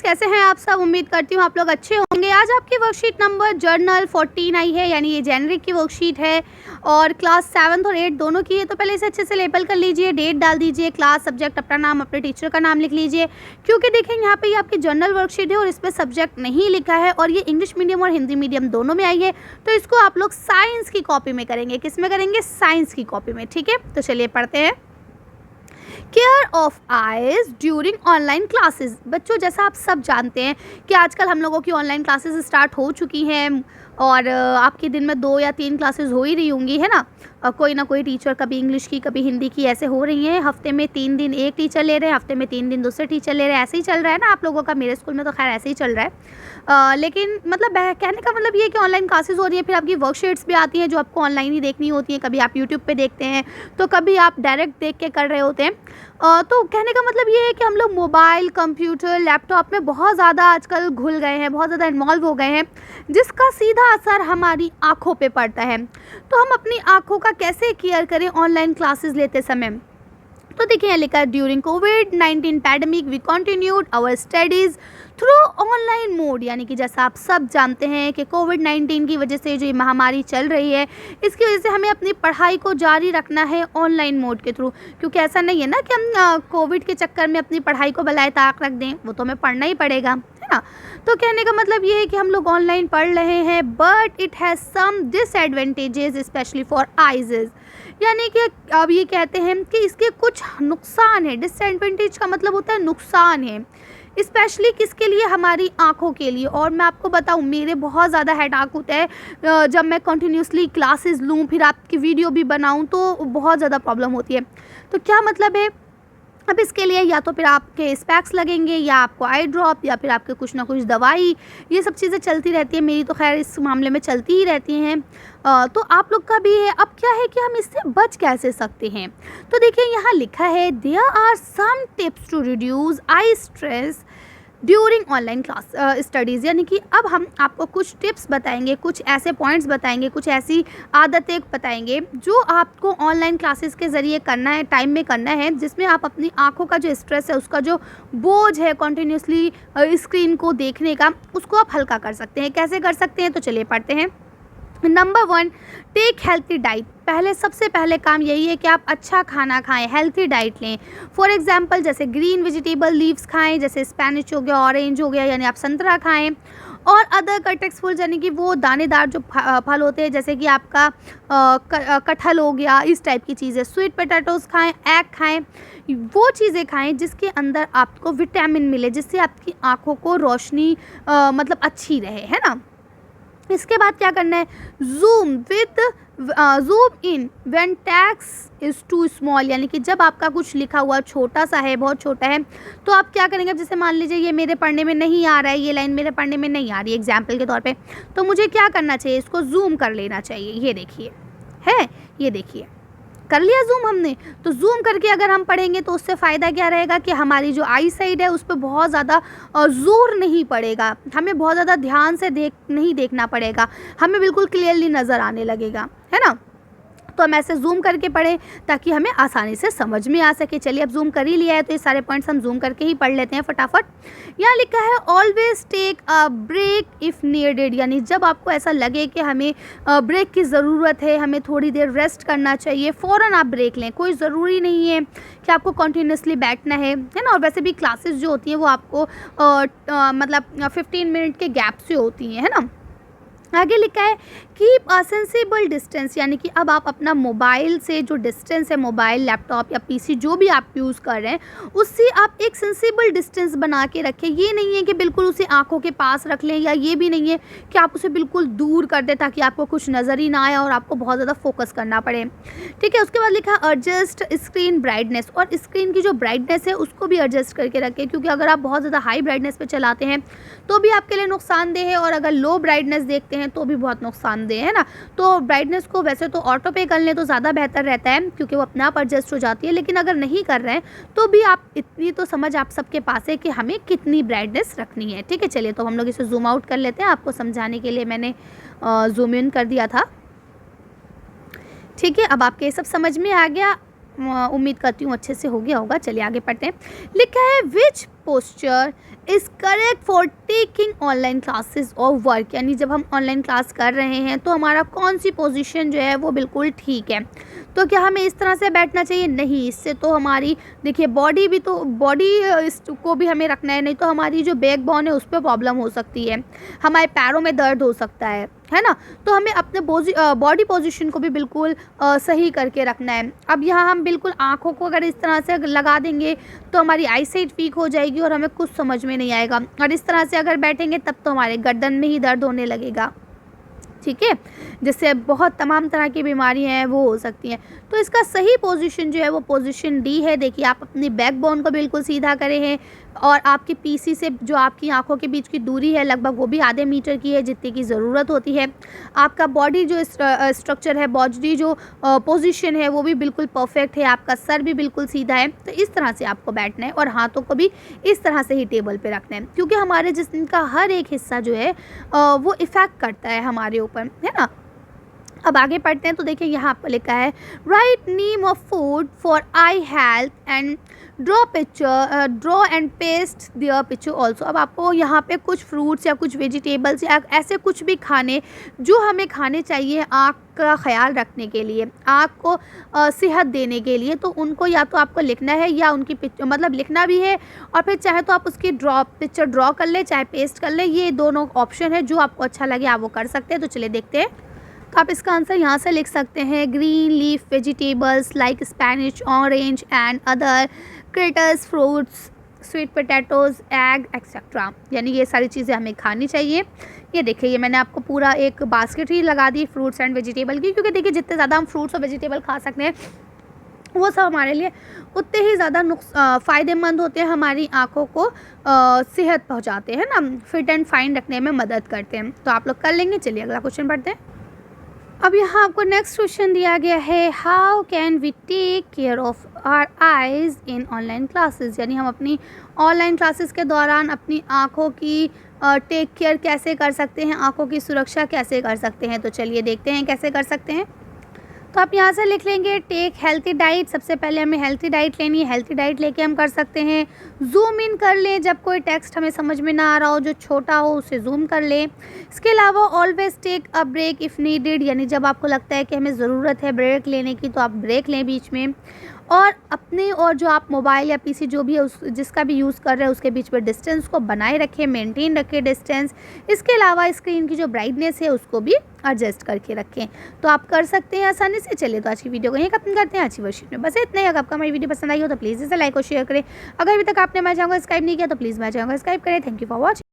कैसे हैं आप सब? उम्मीद करती हूँ आप लोग अच्छे होंगे। आज आपकी वर्कशीट नंबर जर्नल 14 आई है, यानी ये जेनरिक की वर्कशीट है और क्लास 7 और 8 दोनों की है। तो पहले इसे अच्छे से लेबल कर लीजिए, डेट डाल दीजिए, क्लास, सब्जेक्ट, अपना नाम, अपने टीचर का नाम लिख लीजिए, क्योंकि देखें यहाँ पे ये आपकी जर्नल वर्कशीट है और इस पर सब्जेक्ट नहीं लिखा है और ये इंग्लिश मीडियम और हिंदी मीडियम दोनों में आई है। तो इसको आप लोग साइंस की कॉपी में करेंगे। किस में करेंगे? साइंस की कॉपी में। ठीक है, तो चलिए पढ़ते हैं। Care of eyes during online classes. बच्चों, जैसा आप सब जानते हैं कि आजकल हम लोगों की ऑनलाइन क्लासेस स्टार्ट हो चुकी हैं और आपके दिन में 2 या 3 क्लासेस हो ही रही होंगी, है ना। कोई ना कोई टीचर, कभी इंग्लिश की कभी हिंदी की, ऐसे हो रही हैं। हफ्ते में 3 दिन एक टीचर ले रहे हैं, हफ्ते में 3 दिन दूसरे टीचर ले रहे हैं। ऐसे ही चल रहा है ना आप लोगों का। मेरे स्कूल में तो खैर ऐसे ही चल रहा है। लेकिन मतलब कहने का मतलब ये है कि ऑनलाइन क्लासेस हो रही है, फिर आपकी वर्कशीट्स भी आती हैं जो आपको ऑनलाइन ही देखनी होती हैं। कभी आप यूट्यूब पे देखते हैं तो कभी आप डायरेक्ट देख के कर रहे होते हैं। तो कहने का मतलब ये है कि हम लोग मोबाइल, कंप्यूटर, लैपटॉप में बहुत ज़्यादा आजकल घुल गए हैं, बहुत ज़्यादा इन्वॉल्व हो गए हैं, जिसका सीधा असर हमारी आँखों पे पड़ता है। तो हम अपनी आँखों का कैसे केयर करें ऑनलाइन क्लासेस लेते समय? तो देखिए यहाँ लिखा है, ड्यूरिंग कोविड-19 pandemic we continued our studies through online mode. यानी कि जैसा आप सब जानते हैं कि कोविड-19 की वजह से जो ये महामारी चल रही है, इसकी वजह से हमें अपनी पढ़ाई को जारी रखना है ऑनलाइन मोड के थ्रू। क्योंकि ऐसा नहीं है ना कि हम कोविड के चक्कर में अपनी पढ़ाई को बलाए ताक रख दें, वो तो हमें पढ़ना ही पड़ेगा, है ना। तो कहने का मतलब ये है कि हम लोग ऑनलाइन पढ़ रहे हैं, but it has some disadvantages specially for eyes. यानी कि अब ये कहते हैं कि इसके कुछ नुकसान है। डिसएडवांटेज का मतलब होता है नुकसान है, स्पेशली किसके लिए? हमारी आँखों के लिए। और मैं आपको बताऊँ, मेरे बहुत ज़्यादा हेडेक होता है जब मैं कंटिन्यूसली क्लासेस लूँ, फिर आपकी वीडियो भी बनाऊँ, तो बहुत ज़्यादा प्रॉब्लम होती है। तो क्या मतलब है? अब इसके लिए या तो फिर आपके स्पेक्स लगेंगे, या आपको आई ड्रॉप, या फिर आपके कुछ ना कुछ दवाई, ये सब चीज़ें चलती रहती है। मेरी तो खैर इस मामले में चलती ही रहती हैं। तो आप लोग का भी है। अब क्या है कि हम इससे बच कैसे सकते हैं? तो देखिए यहाँ लिखा है, there are some tips to reduce eye stress during online class studies. यानी कि अब हम आपको कुछ टिप्स बताएंगे, कुछ ऐसे पॉइंट्स बताएंगे, कुछ ऐसी आदतें बताएंगे जो आपको ऑनलाइन क्लासेस के ज़रिए करना है, टाइम में करना है, जिसमें आप अपनी आंखों का जो स्ट्रेस है, उसका जो बोझ है कंटिन्यूसली स्क्रीन को देखने का, उसको आप हल्का कर सकते हैं। कैसे कर सकते हैं? तो चलिए पढ़ते हैं। Number 1, take healthy diet. सबसे पहले काम यही है कि आप अच्छा खाना खाएं, हेल्थी डाइट लें। फॉर एग्जांपल जैसे ग्रीन वेजिटेबल लीव्स खाएं, जैसे स्पेनिश हो गया, ऑरेंज हो गया, यानी आप संतरा खाएं। और अदर कटेक्स फूड, यानी कि वो दानेदार जो फल होते हैं, जैसे कि आपका कटहल हो गया, इस टाइप की चीज़ें। स्वीट पोटैटोज़ खाएं, एग खाएं, वो चीज़ें खाएं जिसके अंदर आपको विटामिन मिले, जिससे आपकी आँखों को रोशनी मतलब अच्छी रहे, है ना। इसके बाद क्या करना है? Zoom in when text is too small. यानी कि जब आपका कुछ लिखा हुआ छोटा सा है, बहुत छोटा है, तो आप क्या करेंगे? अब जैसे मान लीजिए ये मेरे पढ़ने में नहीं आ रहा है, ये लाइन मेरे पढ़ने में नहीं आ रही है एग्जाम्पल के तौर पे, तो मुझे क्या करना चाहिए? इसको जूम कर लेना चाहिए। ये देखिए है, ये देखिए कर लिया जूम हमने। तो जूम करके अगर हम पढ़ेंगे तो उससे फ़ायदा क्या रहेगा कि हमारी जो आई साइड है उस पर बहुत ज़्यादा जोर नहीं पड़ेगा, हमें बहुत ज़्यादा ध्यान से नहीं देखना पड़ेगा, हमें बिल्कुल क्लियरली नज़र आने लगेगा, है ना। तो हम ऐसे जूम करके पढ़ें ताकि हमें आसानी से समझ में आ सके। चलिए अब जूम कर ही लिया है तो ये सारे पॉइंट्स हम जूम करके ही पढ़ लेते हैं फटाफट। यहाँ लिखा है, always take a break if needed. यानी जब आपको ऐसा लगे कि हमें ब्रेक की ज़रूरत है, हमें थोड़ी देर रेस्ट करना चाहिए, फ़ौरन आप ब्रेक लें। कोई ज़रूरी नहीं है कि आपको कंटिन्यूसली बैठना है ना। और वैसे भी क्लासेस जो होती हैं वो आपको मतलब 15 मिनट के गैप से होती हैं, है ना। आगे लिखा है, कीप अ सेंसिबल डिस्टेंस। यानी कि अब आप अपना मोबाइल से जो डिस्टेंस है, मोबाइल, लैपटॉप या पीसी जो भी आप यूज़ कर रहे हैं, उससे आप एक सेंसिबल डिस्टेंस बना के रखें। ये नहीं है कि बिल्कुल उसे आंखों के पास रख लें, या ये भी नहीं है कि आप उसे बिल्कुल दूर कर दें ताकि आपको कुछ नज़र ही ना आए और आपको बहुत ज़्यादा फोकस करना पड़े। ठीक है, उसके बाद लिखा है, एडजस्ट स्क्रीन ब्राइटनेस। और स्क्रीन की जो ब्राइटनेस है उसको भी एडजस्ट करके रखें, क्योंकि अगर आप बहुत ज़्यादा हाई ब्राइटनेस पर चलाते हैं तो भी आपके लिए नुकसानदेह है, और अगर लो ब्राइटनेस देखते हैं तो भी बहुत नुकसानदेह है ना। तो ब्राइटनेस को वैसे तो ऑटो पे कर लें तो ज़्यादा बेहतर रहता है, क्योंकि वो अपने आप एडजस्ट हो जाती है। लेकिन अगर नहीं कर रहे हैं तो भी आप इतनी तो समझ आप सबके पास है कि हमें कितनी ब्राइटनेस रखनी है। ठीक है, चलिए तो हम लोग इसे जूम आउट कर लेते हैं। आपको समझाने के लिए मैंने जूम इन कर दिया था। ठीक है, अब आपके सब समझ में आ गया, उम्मीद करती हूँ अच्छे से हो गया होगा। चलिए आगे पढ़ते हैं। लिखा है, which posture is correct for taking online classes और वर्क, यानी जब हम ऑनलाइन क्लास कर रहे हैं तो हमारा कौन सी पोजीशन जो है वो बिल्कुल ठीक है। तो क्या हमें इस तरह से बैठना चाहिए? नहीं, इससे तो हमारी देखिए बॉडी को भी हमें रखना है, नहीं तो हमारी जो बैकबोन है उस पर प्रॉब्लम हो सकती है, हमारे पैरों में दर्द हो सकता है ना। तो हमें अपने बॉडी पोजीशन को भी बिल्कुल सही करके रखना है। अब यहाँ हम बिल्कुल आँखों को अगर इस तरह से लगा देंगे तो हमारी आई साइट वीक हो जाएगी और हमें कुछ समझ में नहीं आएगा, और इस तरह से अगर बैठेंगे तब तो हमारे गर्दन में ही दर्द होने लगेगा, ठीक है, जिससे बहुत तमाम तरह की बीमारियां हैं वो हो सकती हैं। तो इसका सही पोजीशन जो है वो पोजीशन डी है। देखिए आप अपनी बैकबोन को बिल्कुल सीधा करे हैं और आपकी पीसी से जो आपकी आंखों के बीच की दूरी है लगभग वो भी आधे मीटर की है जितनी की ज़रूरत होती है। आपका बॉडी जो स्ट्रक्चर है, बॉडी जो पोजीशन है वो भी बिल्कुल परफेक्ट है, आपका सर भी बिल्कुल सीधा है। तो इस तरह से आपको बैठना है और हाथों को भी इस तरह से ही टेबल पे रखना है, क्योंकि हमारे जिस्म का हर एक हिस्सा जो है वो इफ़ेक्ट करता है हमारे ऊपर, है ना। अब आगे पढ़ते हैं तो देखिए यहाँ पर लिखा है write name of food for eye health and draw and paste their picture also. अब आपको यहाँ पे कुछ फ्रूट्स या कुछ वेजिटेबल्स या ऐसे कुछ भी खाने जो हमें खाने चाहिए आँख का ख्याल रखने के लिए, आँख को सेहत देने के लिए, तो उनको या तो आपको लिखना है या उनकी मतलब लिखना भी है, और फिर चाहे तो आप उसकी पिक्चर ड्रॉ कर ले, चाहे पेस्ट कर ले, ये दोनों ऑप्शन है, जो आपको अच्छा लगे आप वो कर सकते हैं। तो चलिए देखते हैं। तो आप इसका आंसर यहाँ से लिख सकते हैं green leaf vegetables like Spanish, orange and other critters, fruits, sweet potatoes, egg etcetera, यानी ये सारी चीज़ें हमें खानी चाहिए। ये देखिए ये मैंने आपको पूरा एक बास्केट ही लगा दी फ्रूट्स एंड वेजिटेबल की, क्योंकि देखिए जितने ज़्यादा हम फ्रूट्स और वेजिटेबल खा सकते हैं वो सब हमारे लिए उतने ही ज़्यादा फ़ायदेमंद होते हैं, हमारी आँखों को सेहत पहुँचाते हैं ना, फिट एंड फाइन रखने में मदद करते हैं। तो आप लोग कर लेंगे। चलिए अगला क्वेश्चन पढ़ते हैं। अब यहाँ आपको नेक्स्ट क्वेश्चन दिया गया है how can we take care of our eyes in online classes, यानी हम अपनी ऑनलाइन क्लासेस के दौरान अपनी आँखों की टेक केयर कैसे कर सकते हैं, आँखों की सुरक्षा कैसे कर सकते हैं। तो चलिए देखते हैं कैसे कर सकते हैं। तो आप यहाँ से लिख लेंगे टेक हेल्थी डाइट। सबसे पहले हमें हेल्थी डाइट लेनी है, हेल्थी डाइट लेके हम कर सकते हैं जूम इन कर लें, जब कोई टेक्स्ट हमें समझ में ना आ रहा हो, जो छोटा हो उसे जूम कर लें। इसके अलावा always take a break if needed, यानी जब आपको लगता है कि हमें ज़रूरत है ब्रेक लेने की तो आप ब्रेक लें बीच में। और अपने और जो आप मोबाइल या पीसी जो भी है जिसका भी यूज़ कर रहे हैं उसके बीच में डिस्टेंस को बनाए रखें, मेंटेन रखें डिस्टेंस। इसके अलावा स्क्रीन की जो ब्राइटनेस है उसको भी एडजस्ट करके रखें। तो आप कर सकते हैं आसानी से। चलिए तो आज की वीडियो को यहीं खत्म करते हैं। आज की वर्कशीट में बस इतना ही। अगर आपको हमारी वीडियो पसंद आई हो तो प्लीज़ इसे लाइक और शेयर करें। अगर अभी तक आपने मेरे चैनल को सब्सक्राइब नहीं किया तो प्लीज़ मेरे चैनल को सब्सक्राइब करें। Thank you for watching.